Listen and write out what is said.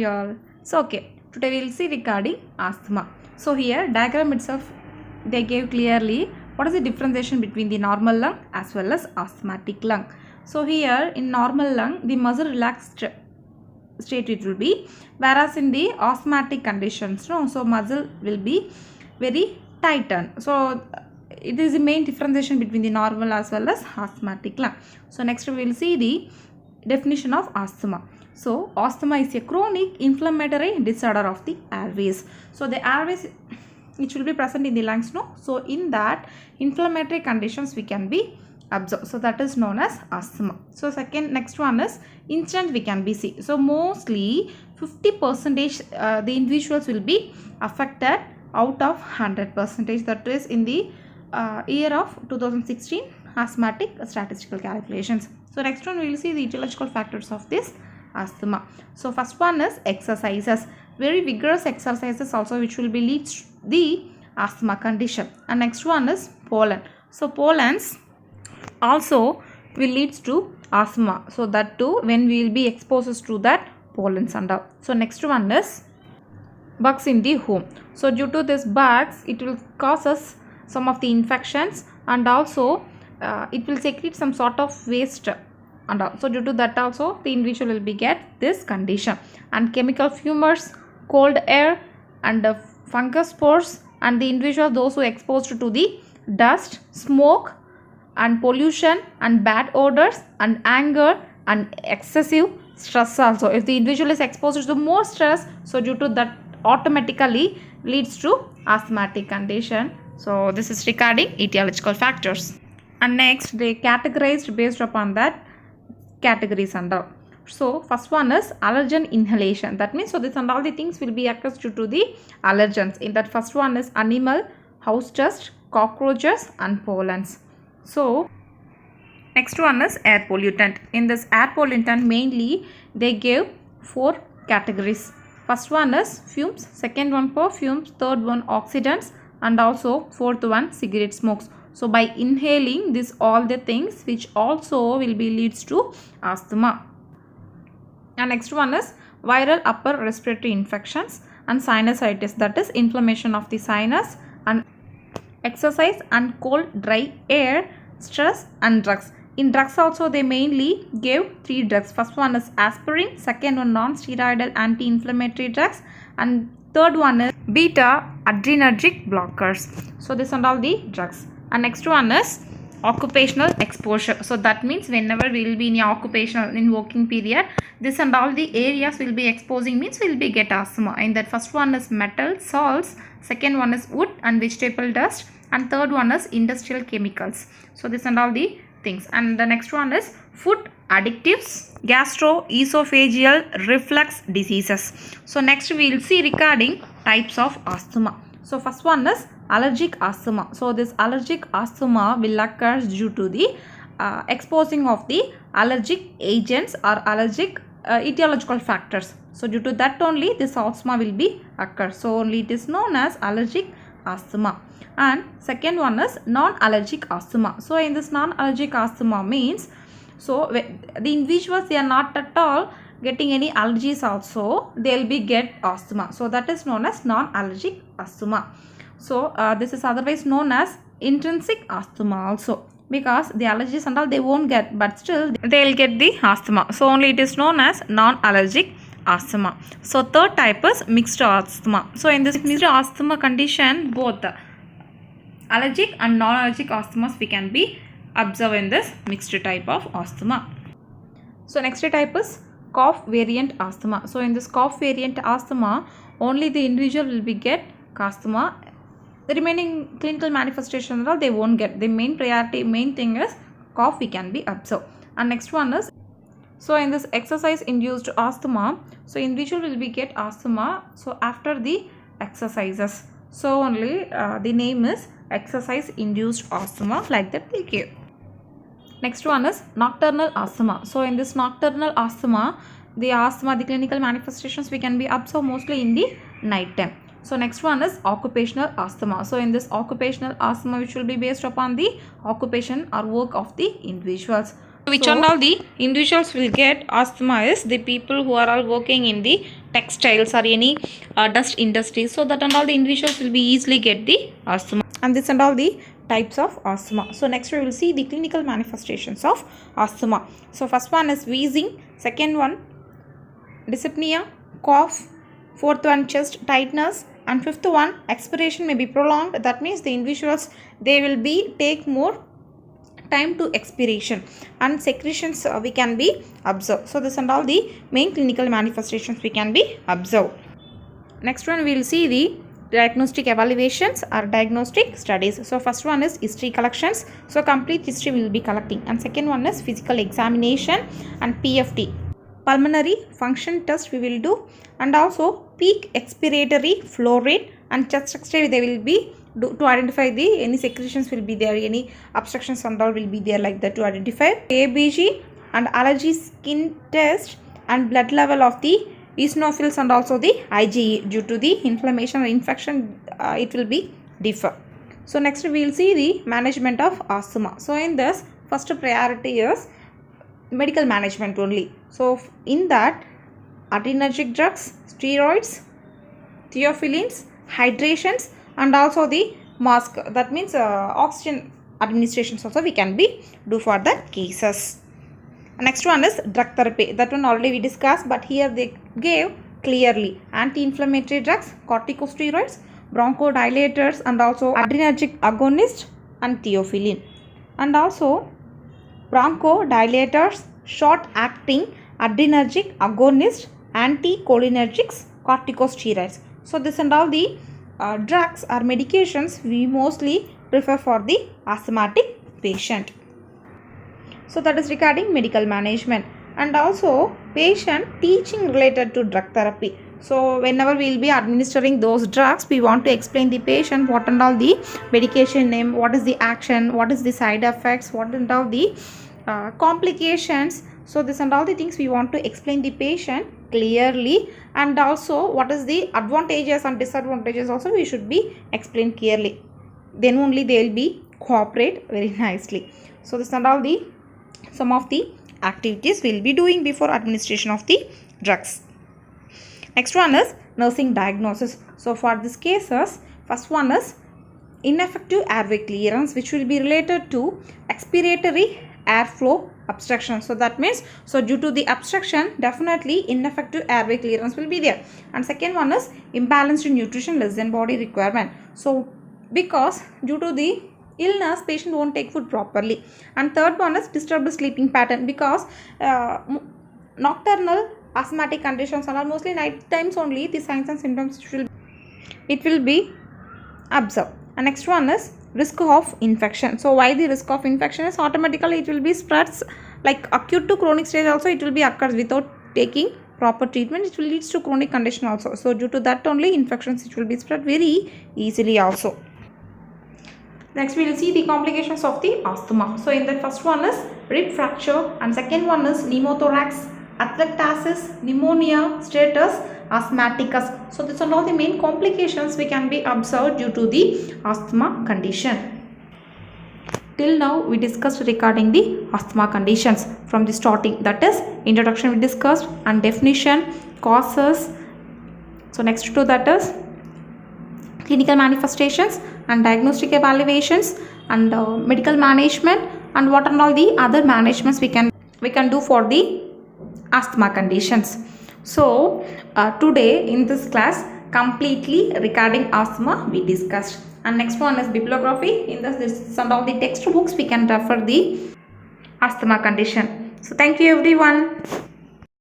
Y'all. So okay, today we will see regarding asthma. So here diagram itself they gave clearly what is the differentiation between the normal lung as well as asthmatic lung. So here in normal lung the muscle relaxed state it will be, whereas in the asthmatic conditions so muscle will be very tightened. So it is the main differentiation between the normal as well as asthmatic lung. So next we will see the definition of asthma. So asthma is a chronic inflammatory disorder of the airways. So the airways which will be present in the lungs, no? So in that inflammatory conditions we can be observed. So that is known as asthma. So next one is instant we can be see. So mostly 50% the individuals will be affected out of 100%. That is in the year of 2016 asthmatic statistical calculations. So next one we will see the etiological factors of this asthma. So first one is exercises. Very vigorous exercises also which will be leads the asthma condition. And next one is pollen. So pollens also will leads to asthma. So that too when we will be exposed to that pollens and all. So next one is bugs in the home. So due to this bugs it will cause us some of the infections, and also it will secrete some sort of waste, and also due to that also the individual will be get this condition. And chemical fumes, cold air, and fungus spores, and the individual those who exposed to the dust, smoke, and pollution, and bad odors, and anger, and excessive stress also. If the individual is exposed to more stress, so due to that automatically leads to asthmatic condition. So this is regarding etiological factors. And next they categorized based upon that categories and all. So first one is allergen inhalation. That means so this and all the things will be occurs due to the allergens. In that first one is animal, house dust, cockroaches, and pollens. So next one is air pollutant. In this air pollutant mainly they gave 4 categories. First one is fumes, second one perfumes, third one oxidants, and also fourth one cigarette smokes. So by inhaling this all the things which also will be leads to asthma. And next one is viral upper respiratory infections and sinusitis, that is inflammation of the sinus, and exercise and cold dry air, stress, and drugs. In drugs also they mainly gave 3 drugs. First one is aspirin, second one non-steroidal anti-inflammatory drugs, and third one is beta adrenergic blockers. So this and all the drugs. And next one is occupational exposure. So that means whenever we will be in occupational in working period, this and all the areas will be exposing means we will be get asthma. In that first one is metal, salts, second one is wood and vegetable dust, and third one is industrial chemicals. So this and all the things. And the next one is food additives, gastroesophageal reflux diseases. So next we will see regarding types of asthma. So first one is allergic asthma. So this allergic asthma will occur due to the exposing of the allergic agents or allergic etiological factors. So due to that only this asthma will be occur. So only it is known as allergic asthma. And second one is non-allergic asthma. So in this non-allergic asthma means so the individuals they are not at all getting any allergies also they will be get asthma. So that is known as non-allergic asthma. So this is otherwise known as intrinsic asthma also, because the allergies and all they won't get, but still they will get the asthma. So only it is known as non-allergic asthma. So third type is mixed asthma. So in this mixed asthma condition both allergic and non-allergic asthmas we can be observed in this mixed type of asthma. So next type is cough variant asthma. So in this cough variant asthma only the individual will be get asthma. The remaining clinical manifestations all they won't get. The main thing is cough we can be observed. And next one is so in this exercise induced asthma, so individual will be get asthma so after the exercises. So only the name is exercise induced asthma, like that they give. Next one is nocturnal asthma. So in this nocturnal asthma the clinical manifestations we can be observed mostly in the night time. So next one is occupational asthma. So in this occupational asthma which will be based upon the occupation or work of the individuals. Which and all the individuals will get asthma is the people who are all working in the textiles or any dust industry. So that and all the individuals will be easily get the asthma. And this and all the types of asthma. So next we will see the clinical manifestations of asthma. So first one is wheezing, second one dyspnea, cough, fourth one chest tightness, and fifth one expiration may be prolonged. That means the individuals they will be take more time to expiration, and secretions we can be observed. So this and all the main clinical manifestations we can be observed. Next one we will see the diagnostic evaluations or diagnostic studies. So first one is history collections. So complete history we will be collecting, and second one is physical examination and PFT, pulmonary function test we will do, and also peak expiratory flow rate and chest X-ray they will be do to identify the any secretions will be there, any obstructions and all will be there, like that to identify. ABG and allergy skin test and blood level of the eosinophils and also the IgE. Due to the inflammation or infection it will be differ. So next we will see the management of asthma. So in this first priority is medical management only. So in that adrenergic drugs, steroids, theophylline, hydrations, and also the mask, that means oxygen administrations also we can be do for the cases. Next one is drug therapy. That one already we discussed, but here they gave clearly anti-inflammatory drugs, corticosteroids, bronchodilators, and also adrenergic agonist and theophylline, and also bronchodilators, short acting adrenergic agonist, anticholinergics, corticosteroids. So this and all the drugs or medications we mostly prefer for the asthmatic patient. So that is regarding medical management, and also patient teaching related to drug therapy. So whenever we will be administering those drugs, we want to explain the patient what and all the medication name, what is the action, what is the side effects, what and all the complications. So this and all the things we want to explain the patient clearly, and also what is the advantages and disadvantages also we should be explained clearly. Then only they will be cooperate very nicely. So this and all the some of the activities we will be doing before administration of the drugs. Next one is nursing diagnosis. So for these cases, first one is ineffective airway clearance, which will be related to expiratory airflow obstruction. So that means, so due to the obstruction, definitely ineffective airway clearance will be there. And second one is imbalanced nutrition less than body requirement. So because due to the illness, patient won't take food properly. And third one is disturbed sleeping pattern, because nocturnal asthmatic conditions are mostly night times only the signs and symptoms it will be observed. And next one is risk of infection. So why the risk of infection is automatically it will be spreads, like acute to chronic stage also it will be occurs without taking proper treatment, it will leads to chronic condition also. So due to that only infections it will be spread very easily also. Next we will see the complications of the asthma. So in the first one is rib fracture, and second one is pneumothorax, atelectasis, pneumonia, status asthmaticus. So these are all the main complications we can be observed due to the asthma condition. Till now we discussed regarding the asthma conditions from the starting, that is introduction we discussed, and definition, causes. So next to that is clinical manifestations and diagnostic evaluations and medical management, and what are all the other managements we can do for the asthma conditions. So today in this class completely regarding asthma we discussed, and next one is bibliography. In this and all the textbooks we can refer the asthma condition. So thank you everyone.